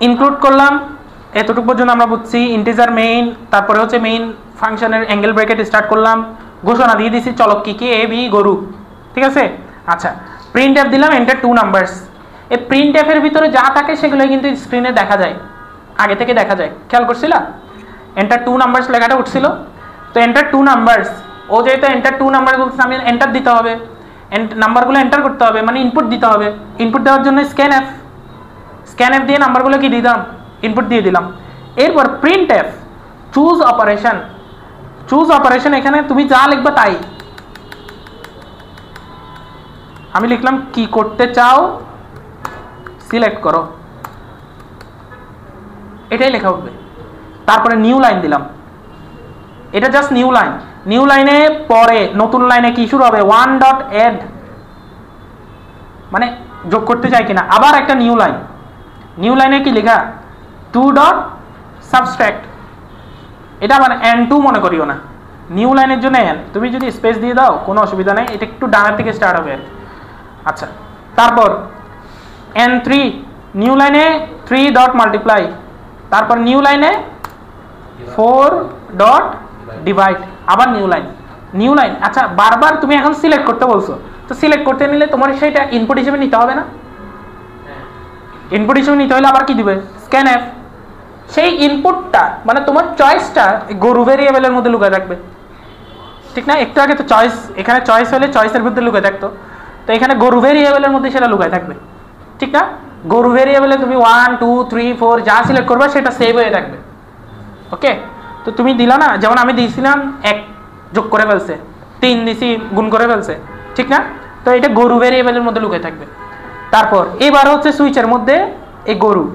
ইনক্লুড করলাম, এতটুকু পর্যন্ত আমরা বুঝছি, ইন্টিজার মেইন, তারপরে হচ্ছে মেইন ফাংশনের অ্যাঙ্গেল ব্র্যাকেট স্টার্ট করলাম, ঘোষণা দিয়ে দিছি চলক কি কি, এ বি গরু, ঠিক আছে। আচ্ছা প্রিন্ট এফ দিলাম, এন্টার 2 নাম্বারস। এই প্রিন্ট এফ এর ভিতরে যা থাকে সেগুলো কিন্তু স্ক্রিনে দেখা যায়, আগে থেকে দেখা যায়, খেয়াল করছিলা? এন্টার 2 নাম্বারস লেখাটা উঠছিল, তো এন্টার 2 নাম্বারস, ও যেহেতু এন্টার 2 নাম্বার বলছে আমি এন্টার দিতে হবে, নাম্বারগুলো এন্টার করতে হবে, মানে ইনপুট দিতে হবে। ইনপুট দেওয়ার জন্য স্ক্যান এফ দিয়ে নাম্বারগুলো কি দিলাম, ইনপুট দিয়ে দিলাম। এরপর print F choose operation, choose operation এখানে তুমি যা লিখবে তাই। আমি লিখলাম কি করতে চাও সিলেক্ট করো, এটাই লেখা উঠবে। তারপরে নিউ লাইন দিলাম, এটা জাস্ট নিউ লাইন। নিউ লাইনে পরে নতুন লাইনে কি শুরু হবে, 1.add, মানে যোগ করতে চাই কিনা। আবার একটা নিউ লাইন, নিউ লাইনে কি লেখা 2.subtract, এটা মানে n2 মনে করিও না, নিউ লাইনের জন্য n, তুমি যদি স্পেস দিয়ে দাও কোনো অসুবিধা নেই, এটা একটু ডানের থেকে স্টার্ট হবে। আচ্ছা তারপর n3, নিউ লাইনে 3.multiply, তারপর নিউ লাইনে 4.divide, আবার নিউ লাইন, নিউ লাইন। আচ্ছা বারবার তুমি এখন সিলেক্ট করতে বলছো, তো সিলেক্ট করতে নিলে তোমার সেটা ইনপুট হিসেবে নিতে হবে না? ইনপুট হিসেবে নিতে হলে আবার কি দিবে, স্ক্যান এফ। সেই ইনপুটটা মানে তোমার চয়েসটা গরু ভেরিয়েবলের মধ্যে লুকায় থাকবে, ঠিক না? একটু আগে তো চয়েস, এখানে চয়েস হলে চয়েসের মধ্যে লুকায় থাকতো, তো এখানে গরু ভেরিয়েবলের মধ্যে সেটা লুকায় থাকবে, ঠিক না? গরু ভেরিয়েবলে তুমি 1 2 3 4 যা সিলেক্ট করবে সেটা সেভ হয়ে থাকবে। ওকে, তো তুমি দিলা না, যেমন আমি দিয়েছিলাম 1 যোগ করে ফেলছে 3 দিছি গুণ করে ফেলছে, ঠিক না? তো এটা গরু ভেরিয়েবলের মধ্যে লুকিয়ে থাকবে। তারপর এবার হচ্ছে সুইচের মধ্যে এই গরু,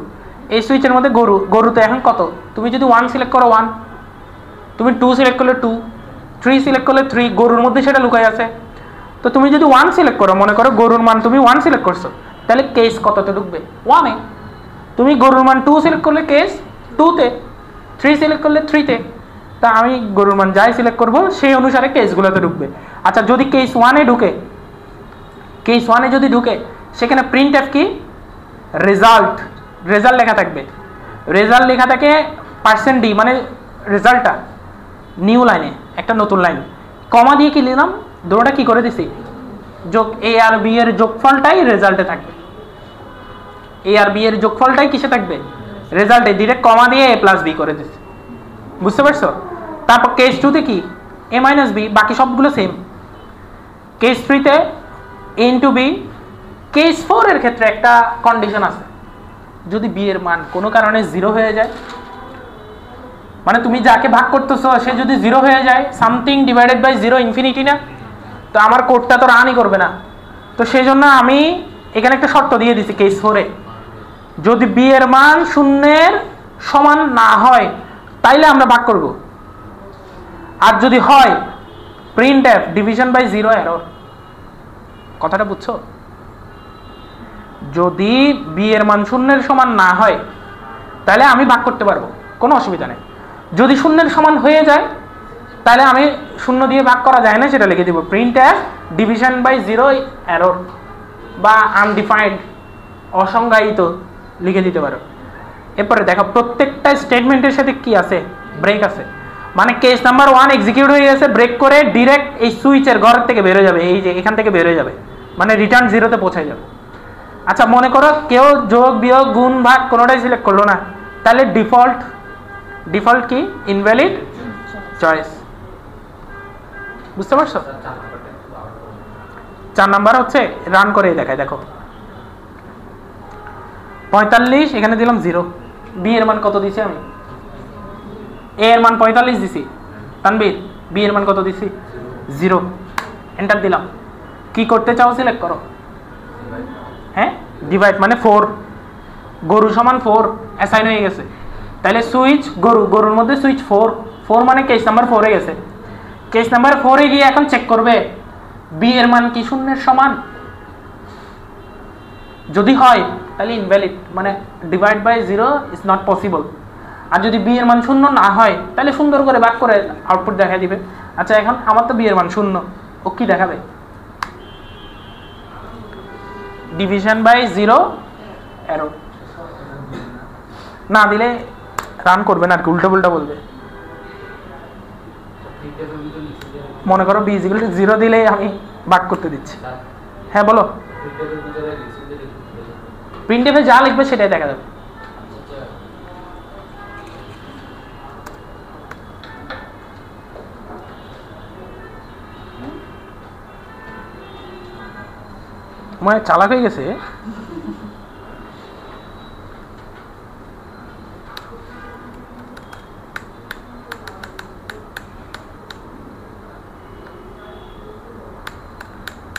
এই সুইচের মধ্যে গরুতে এখন কত, তুমি যদি 1 সিলেক্ট করো 1, তুমি 2 সিলেক্ট করলে 2, 3 সিলেক্ট করলে 3, গরুর মধ্যে সেটা লুকাই আছে। তো তুমি যদি 1 সিলেক্ট করো, মনে করো গরুর মান তুমি 1 সিলেক্ট করছো, তাহলে কেস কততে ঢুকবে? 1 এ। তুমি গরুর মান 2 সিলেক্ট করলে কেস 2 তে, 3 সিলেক্ট করলে 3 তে। তা আমি গরুর মান যাই সিলেক্ট করব সেই অনুসারে কেসগুলোতে ঢুকবে। আচ্ছা, যদি কেস 1 এ ঢুকে, কেস 1 এ যদি ঢুকে, সেখানে প্রিন্টএফ কি, রেজাল্ট লেখা থাকবে। রেজাল্ট লেখা থাকে %d, মানে রেজাল্টটা নিউ লাইনে, একটা নতুন লাইন, কমা দিয়ে কি নিলাম, দুটোটা কি করে দিছি, যোগ, এ আর বি এর যোগফলটাই রেজাল্টে থাকবে। এ আর বি এর যোগফলটাই কিসে থাকবে, রেজাল্টে। ডিরেক্ট কমা দিয়ে a প্লাস বি করে দিছি, বুঝতে পারছো? তারপর কেস 2 তে কি, a মাইনাস বি, বাকি সবগুলো সেম। কেস 3 তে a ইন্টু বি। কেস 4 এর ক্ষেত্রে একটা কন্ডিশন আছে, যদি বি এর মান কোনো কারণে 0 হয়ে যায়, মানে তুমি যাকে ভাগ করতেছো সে যদি 0 হয়ে যায়, সামথিং ডিভাইডেড বাই 0 ইনফিনিটি না, তো আমার কোডটা তো রানই করবে না। তো সেই জন্য আমি এখানে একটা শর্ত দিয়ে দিছি কেস 4 এ, যদি বি এর মান 0 সমান না হয় তাইলে আমরা ভাগ করব, আর যদি হয় প্রিন্টএফ ডিভিশন বাই 0 এরর। কথাটা বুঝছো? যদি বি এর মান 0 সমান না হয় তাহলে আমি ভাগ করতে পারবো, কোনো অসুবিধা নেই। যদি 0 সমান হয়ে যায় তাহলে আমি 0 দিয়ে ভাগ করা যায় না, সেটা লিখে দিব প্রিন্টএফ ডিভিশন বাই 0 এরর, বা আনডিফাইন্ড, অসংজ্ঞায়িত লিখে দিতে পারো। এরপরে দেখো প্রত্যেকটা স্টেটমেন্টের সাথে কি আছে, ব্রেক আছে। মানে কেস নাম্বার 1 এক্সিকিউট হয়ে গেছে, ব্রেক করে ডিরেক্ট এই সুইচের ঘর থেকে বের হয়ে যাবে, এই যে এখান থেকে বের হয়ে যাবে, মানে রিটার্ন 0 তে পৌঁছে যাবে। আচ্ছা, মনে করো কেউ যোগ বিয়োগ গুণ ভাগ কোনোটাই সিলেক্ট করলো না, তাহলে ডিফল্ট কি, ইনভ্যালিড চয়েস। বুঝতে পারছো? 4 নাম্বার হচ্ছে রান করে দেখায়, দেখো 45, এখানে দিলাম 0। বি এর মান কত দিছি আমি, এ এর মান 45 দিছি, তানবীর বি এর মান কত দিছি, 0। এন্টার দিলাম। কি করতে চাও সিলেক্ট করো। হ্যাঁ, ডিভাইড মানে 4, গরু সমান 4 অ্যাসাইন হয়ে গেছে, তাহলে সুইচ গরুর মধ্যে সুইচ 4 মানে কেস নাম্বার 4 এ গেছে। কেস নাম্বার 4 এ গিয়ে এখন চেক করবে বি এর মান কি 0 সমান, যদি হয় তাহলে ইনভ্যালিড, মানে divide by 0 is not possible. আর যদি বি এর মান 0 না হয় তাহলে সুন্দর করে ভাগ করে আউটপুট দেখাই দিবে। আচ্ছা, এখন আমার তো বি এর মান 0, ও কি দেখাবে, ডিভিশন বাই 0 এরর। না দিলে রান করবে না, উল্টো পুল্টা বলবে। মনে করো বি ইকুয়াল টু 0 দিলেই আমি ভাগ করতে দিচ্ছি। হ্যাঁ বলো, প্রিন্টএফে যা লিখবে সেটাই দেখা যাবে। মানে চালাক হয়ে গেছে।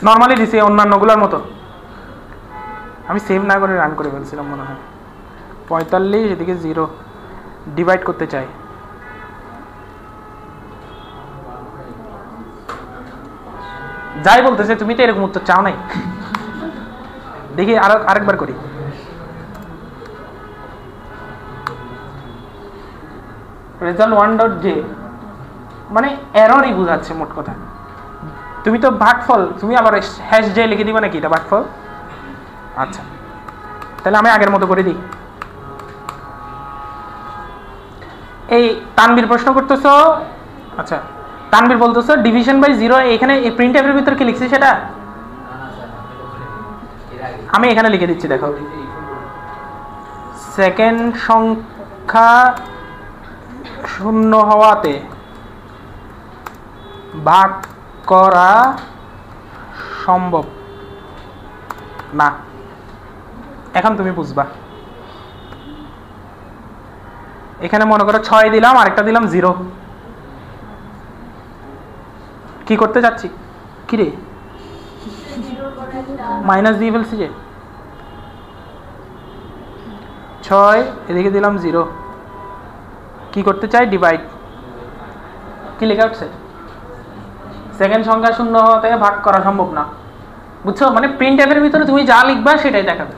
নর্মালি দিছি অন্যান্যগুলোর মতো, আমি সেভ না করে রান করে ফেলছিলাম মনে হয়। 45, এদিকে 0, ডিভাইড করতে চাই। যাই বলতেছে তুমি তো এরকম উত্তর চাও নাই। দেখি আরেকবার করি। রেজাল্ট 1.j মানে এররই বোঝাচ্ছে মোট কথা। তুমি তো ভাগফল, তুমি আবার হ্যাশ জে লিখে দিবা নাকি এটা ভাগফল? আচ্ছা, তাহলে আমি আগের মতো করে দিই। এই তানবীর প্রশ্ন করতেছো, আচ্ছা তানবীর বলতেছো ডিভিশন বাই 0, এখানে এই প্রিন্টএফের ভিতর কি লিখছি সেটা আমি এখানে লিখে দিচ্ছি। দেখো, সেকেন্ড সংখ্যা 0 হওয়াতে ভাগ করা সম্ভব না। এখন তুমি বুঝবা। এখানে মনে করো 6 দিলাম, আরেকটা দিলাম 0, কি করতে যাচ্ছি? কি রে মাইনাস দিয়ে ফেলছি যে 6 এদিকে দিলাম 0, কি করতে চাই? ডিভাইড। কি লেখা উঠছে? সেকেন্ড সংখ্যা শূন্য হওয়া থেকে ভাগ করা সম্ভব না, বুঝছো? মানে প্রিন্ট এর ভিতরে তুমি যা লিখবা সেটাই দেখাবে,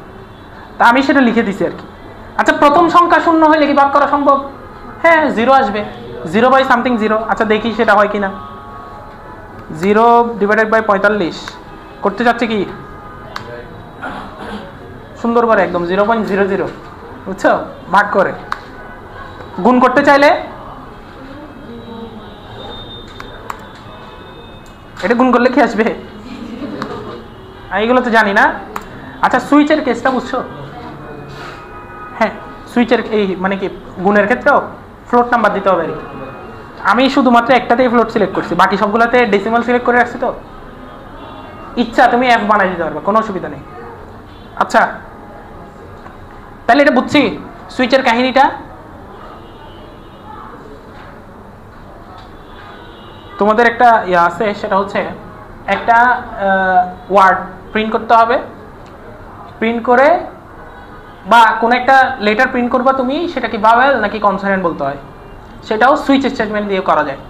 তা আমি সেটা লিখে দিছি আর কি। আচ্ছা প্রথম সংখ্যা শূন্য হইলে কি ভাগ করা সম্ভব? হ্যাঁ 0 আসবে, 0/something 0। আচ্ছা দেখি সেটা হয় কিনা। 0 ডিভাইডেড বাই 45 করতে যাচ্ছে কি সুন্দর করে একদম 0.00, বুঝছো? ভাগ করে। গুণ করতে চাইলে এটা গুণ করলে কি আসবে? এইগুলো তো জানি না। আচ্ছা সুইচের কেসটা বুঝছো? হ্যাঁ সুইচের এই মানে কি গুণের ক্ষেত্রেও ফ্লোট নাম্বার দিতে হবে। আমি শুধুমাত্র একটাতেই ফ্লোট সিলেক্ট করছি, বাকি সবগুলোতে ডেসিমাল সিলেক্ট করে রাখছি। তো ইচ্ছা তুমি এফ বানাই দিতে পারবে, কোনো অসুবিধা নেই। আচ্ছা তাহলে এটা বুঝছি সুইচের কাহিনীটা। তোমাদের একটা ইয়ে আছে, সেটা হচ্ছে একটা ওয়ার্ড প্রিন্ট করতে হবে, প্রিন্ট করে বা কোনো একটা লেটার প্রিন্ট করবা তুমি, সেটা কি ভাওয়েল নাকি কনসোনেন্ট বলতে হয়, সেটাও সুইচ স্টেটমেন্ট দিয়ে করা যায়।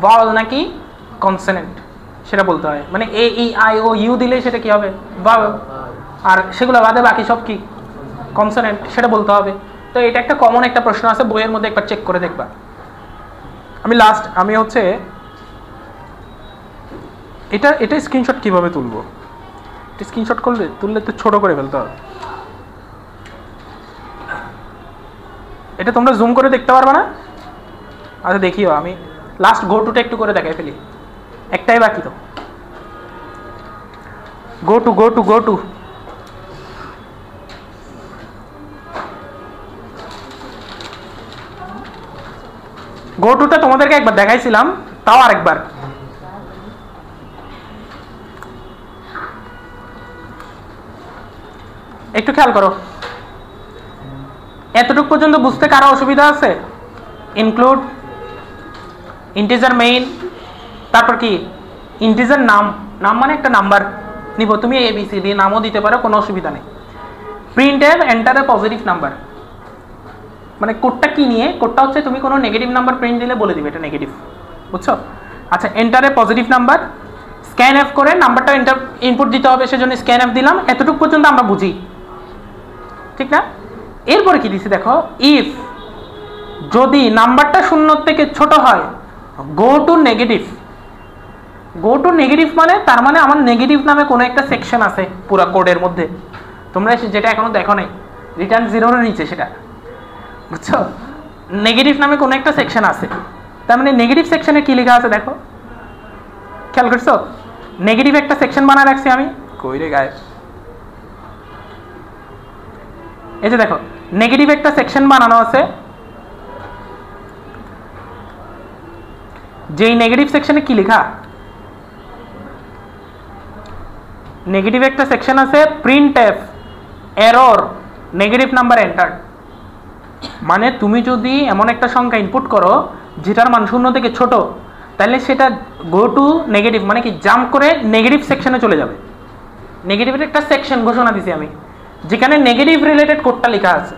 ভাওয়েল নাকি কনসোনেন্ট সেটা বলতে হয়, মানে এ ই আই ও ইউ দিলে সেটা কি হবে? ভাওয়েল। আর সেগুলো বাদে বাকি সব কি কনসোনেন্ট, সেটা বলতে হবে। তো এটা একটা কমন একটা প্রশ্ন আছে বইয়ের মধ্যে, একবার চেক করে দেখবা। আমি হচ্ছে এটা স্ক্রিনশট কিভাবে তুলবো? স্ক্রিনশট তুললে তো ছোট করে ফেলতে হবে। এটা তোমরা জুম করে দেখতে পারবে না? আচ্ছা দেখিও, আমি লাস্ট গো টুটা একটু করে দেখাই ফেলি, একটাই বাকি তো। গো টু গো টুটা তোমাদেরকে একবার দেখাইছিলাম, তাও আরেকবার। একটু খেয়াল করো, এতটুকু পর্যন্ত বুঝতে কারো অসুবিধা আছে? ইনক্লুড ইন্টিজার মেইন, তারপর কি ইন্টিজার নাম মানে একটা নাম্বার নিব তুমি, ABC দিয়ে নামও দিতে পারো, কোনো অসুবিধা নেই। Print enter a positive number, মানে কোডটা কি নিয়ে? কোডটা হচ্ছে তুমি কোনো নেগেটিভ নাম্বার প্রিন্ট দিলে বলে দিবে এটা নেগেটিভ, বুঝছো? আচ্ছা enter a positive number, scan F করে নাম্বারটা ইনপুট দিতে হবে, সেজন্য স্ক্যান এফ দিলাম। এতটুকু পর্যন্ত আমরা বুঝি, ঠিক না? এরপরে কি দিছি দেখো, ইফ যদি নাম্বারটা 0 থেকে ছোট হয় go to negative. Go to negative মানে তার মানে আমার নেগেটিভ নামে কোনো একটা সেকশন আছে পুরো কোডের মধ্যে, তোমরা যেটা এখনো দেখো নাই, রিটার্ন 0 এর নিচে সেটা, বুঝছো? নেগেটিভ নামে কোনো একটা সেকশন আছে, তার মানে নেগেটিভ সেকশনে কি লেখা আছে দেখো, খেয়াল করছো? নেগেটিভ একটা সেকশন বানায় রাখছি আমি, কই রে গায়ে, এই যে দেখো নেগেটিভ একটা সেকশন বানানো আছে। যেই নেগেটিভ সেকশনে কি লেখা, নেগেটিভ একটা সেকশন আছে print F error negative number enter. মানে তুমি যদি এমন একটা সংখ্যা ইনপুট করো যেটার মান 0 থেকে ছোট, তাহলে সেটা গো টু নেগেটিভ মানে কি জাম্প করে নেগেটিভ সেকশনে চলে যাবে। নেগেটিভের একটা সেকশন ঘোষণা দিছি আমি, যেখানে নেগেটিভ রিলেটেড কোডটা লেখা আছে।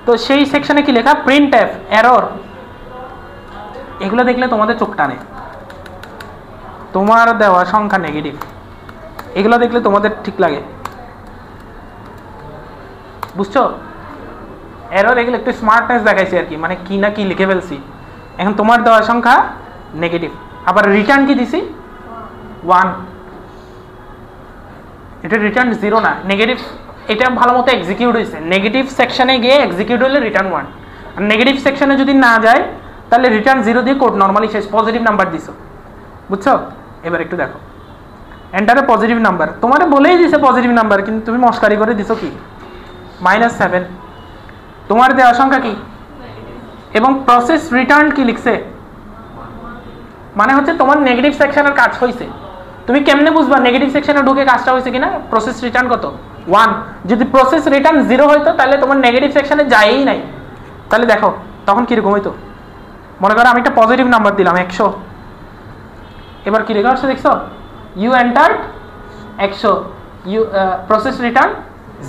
তো সেই সেকশনে কি লেখা, প্রিন্ট এফ এরর। এগুলো দেখলে তোমাদের চোখ টানে, তোমার দেওয়া সংখ্যা নেগেটিভ, এগুলো দেখলে তোমাদের ঠিক লাগে, বুঝছো? এরর এগুলো একটু স্মার্টনেস দেখাইছি আর কি, মানে কি না কি লিখে ফেলছি। এখন তোমার দেওয়া সংখ্যা নেগেটিভ, আবার রিটার্ন কি দিছি 1, এটা রিটার্ন 0 না, নেগেটিভ। এটা ভালো মতো এক্সিকিউট হয়েছে, নেগেটিভ সেকশনে গিয়ে এক্সিকিউট হলে রিটার্ন 1, আর নেগেটিভ সেকশনে যদি না যায় তাহলে রিটার্ন 0 দিয়ে কোড নর্মালি শেষ, পজিটিভ নাম্বার দিছো, বুঝছো? এবার একটু দেখো, এন্টারে পজিটিভ নাম্বার, তোমারে বলেই দিছে পজিটিভ নাম্বার, কিন্তু তুমি মস্কারি করে দিছো কি -7। তোমার দেওয়া সংখ্যা কি, এবং প্রসেস রিটার্ন কি লিখছে, মানে হচ্ছে তোমার নেগেটিভ সেকশনের কাজ হয়েছে। তুমি কেমনে বুঝবা নেগেটিভ সেকশনে ঢুকে কাজটা হয়েছে কিনা? প্রসেস রিটার্ন কত 1, যদি প্রসেস রিটার্ন 0 হইতো তাহলে তোমার নেগেটিভ সেকশনে যায়ই নাই। তাহলে দেখো তখন কিরকম হইতো, মনে করো আমি একটা পজিটিভ নাম্বার দিলাম 100, এবার কি লেখা আসছে দেখছো, you entered 100, you process return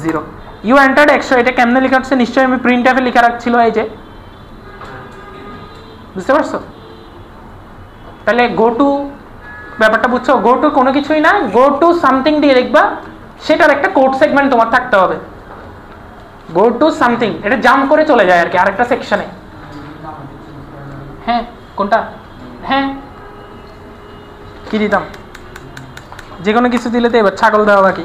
0। You entered 100 এটা কেমনে লেখা হচ্ছে, নিশ্চয়ই আমি প্রিন্ট এফে লেখা রাখছিল এই যে, বুঝতে পারছো? তাহলে গো টু ব্যাপারটা বুঝছো, গো টু কোনো কিছুই না, গো টু সামথিং দিয়ে দেখবা সেটার একটা কোড সেগমেন্ট তোমার থাকতে হবে। গো টু সামথিং এটা জাম্প করে চলে যায় আর কি আরেকটা সেকশনে। হ্যাঁ কোনটা, হ্যাঁ কি দিতাম, যে কোনো কিছু দিলে তো এবার ছাগল দেওয়া বাকি।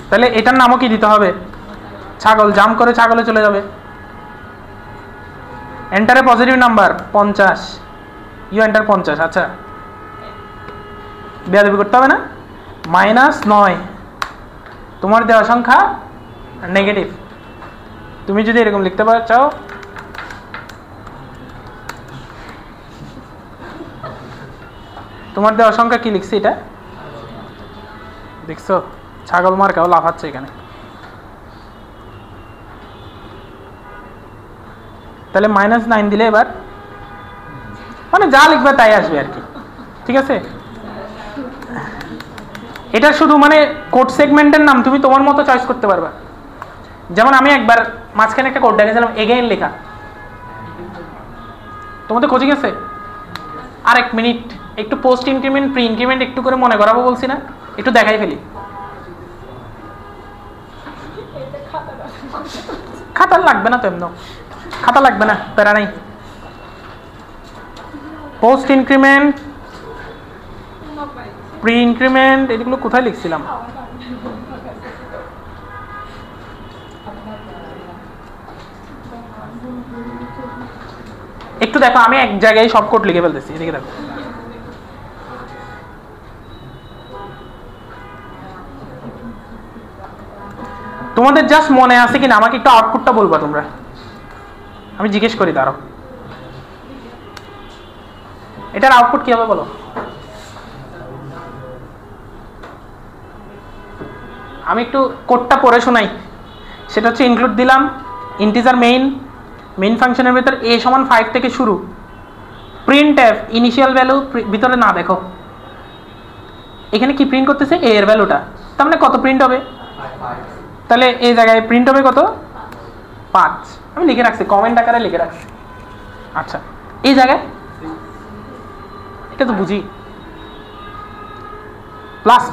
তাহলে এটার নামও কি দিতে হবে, ছাগল, জাম্প করে ছাগলে চলে যাবে। এন্টারে পজিটিভ নাম্বার 50, ইউ এন্টার 50। আচ্ছা বেয়াদবি করতে হবে না, -9 তোমার দেওয়া সংখ্যা নেগেটিভ। তুমি যদি এরকম লিখতে চাও, তোমার দেওয়া সংখ্যা কি লিখছি এটা দেখছো, ছাগল মার্কাও লাফাচ্ছে এখানে। তাহলে -9 দিলে এবার মানে যা লিখবে তাই আসবে আর কি, ঠিক আছে? এটা শুধু মানে কোড সেগমেন্টের নাম তুমি তোমার মতো চয়েস করতে পারবা। যেমন আমি একবার মাঝখানে একটা কোড দেখেছিলাম এগেইন লেখা, তোমাদের কোচিং আছে? আর 1 মিনিট, একটু পোস্ট ইনক্রিমেন্ট প্রি ইনক্রিমেন্ট একটু করে মনে করাবো বলছি না, একটু দেখাই ফেলি। খাতা লাগবে না তো, এমন খাতা লাগবে না, প্যারা নাই। পোস্ট ইনক্রিমেন্ট প্রি ইনক্রিমেন্ট এগুলো কোথায় লিখছিলাম, একটু দেখো আমি এক জায়গায় সব কোড লিখে ফেলতেছি, এদিকে দেখো। তোমাদের জাস্ট মনে আছে কিনা আমাকে একটু আউটপুটটা বলবা তোমরা, আমি জিজ্ঞেস করি দাঁড়াও। এটার আউটপুট কি হবে বলো? আমি একটু কোডটা পড়ে শোনাই। সেটা হচ্ছে ইনক্লুড দিলাম ইন্টিজার মেইন ফাংশনের ভিতর a = 5 থেকে শুরু, প্রিন্ট এফ ইনিশিয়াল ভ্যালু ভিতরে না, দেখো এখানে কি প্রিন্ট করতেছে, a এর ভ্যালুটা, তার মানে কত প্রিন্ট হবে, তাহলে এই জায়গায় প্রিন্ট হবে কত, 5। আমি লিখে রাখছি, কমেন্ট আকারে লিখে রাখছি। আচ্ছা এই জায়গায় এটা তো বুঝি,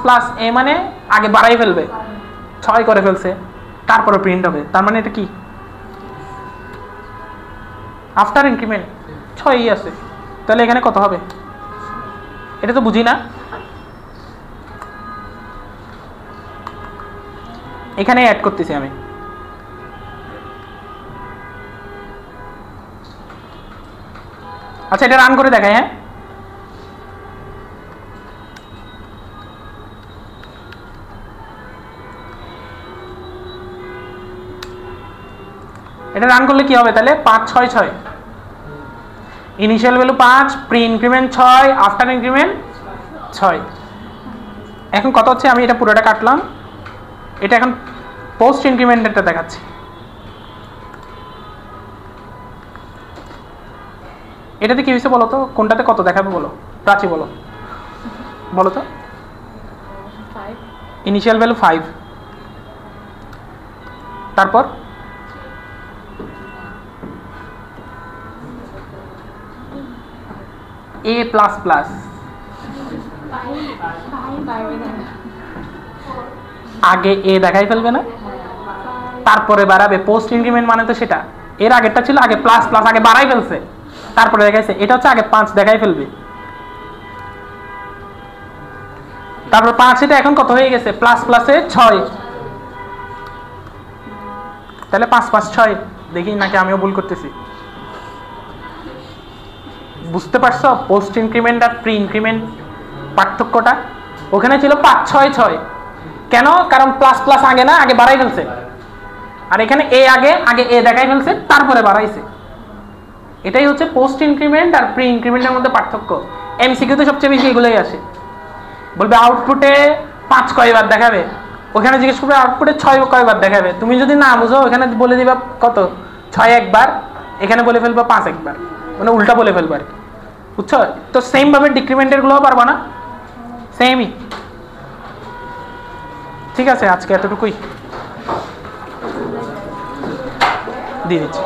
প্লাস এ মানে আগে বাড়াই ফেলবে, 6 করে ফেলছে, তারপরে প্রিন্ট হবে, তার মানে এটা কি আফটার ইনক্রিমেন্ট 6ই আছে, তাহলে এখানে কত হবে, এটা তো বুঝি না। এখানে অ্যাড করতেছি আমি, আচ্ছা এটা রান করে দেখাই। হ্যাঁ এটা রান করলে কি হবে, তাহলে 5 6 6, initial value 5, pre increment 6, after increment 6। এখন কত হচ্ছে, আমি এটা পুরোটা কাটলাম, এটা এখন পোস্ট ইনক্রিমেন্টেরটা দেখাচ্ছি। এটাতে কি হয়েছে বলো তো, কোনটাতে কত দেখাবে বলো, প্রাচী বলো, বলো তো। ইনিশিয়াল ভ্যালু 5, তারপর a++, আগে এ দেখাই ফেলবে না, তারপরে বাড়াবে। পোস্ট ইনক্রিমেন্ট মানে তো সেটা, এর আগেরটা ছিল আগে প্লাস আগে বাড়াই ফেলছে, তারপরে দেখাইছে, এটা হচ্ছে আগে 5 দেখাই ফেলবে, তারপর 5 এটা এখন কত হয়ে গেছে, প্লাসে 6, তাহলে 5 5 6। দেখি নাকি আমিও ভুল করতেছি, বুঝতে পারছো পোস্ট ইনক্রিমেন্ট আর প্রি ইনক্রিমেন্ট পার্থক্যটা? ওখানে ছিল 5 6 6, কেন, কারণ প্লাস আগে না, আগে বাড়াই ফেলছে, আর এখানে এ আগে এ দেখাই ফেলছে, তারপরে বাড়াইছে। এটাই হচ্ছে পোস্ট ইনক্রিমেন্ট আর প্রি ইনক্রিমেন্টের মধ্যে পার্থক্য। এমসিকিউতে সবচেয়ে বেশি এগুলোই আসে, বলবে আউটপুটে 5 কয়বার দেখাবে, ওখানে জিজ্ঞেস করবে আউটপুটে 6 কয়বার দেখাবে, তুমি যদি না বুঝো ওখানে বলে দিবা কত 6 একবার, এখানে বলে ফেলবা 5 একবার, মানে উল্টা বলে ফেলবা আর কি। বুঝছো? তো সেম ভাবে ডিক্রিমেন্টের গুলোও পারবা না, সেমই। ঠিক আছে, আজকে এতটুকুই দিয়ে দিচ্ছি।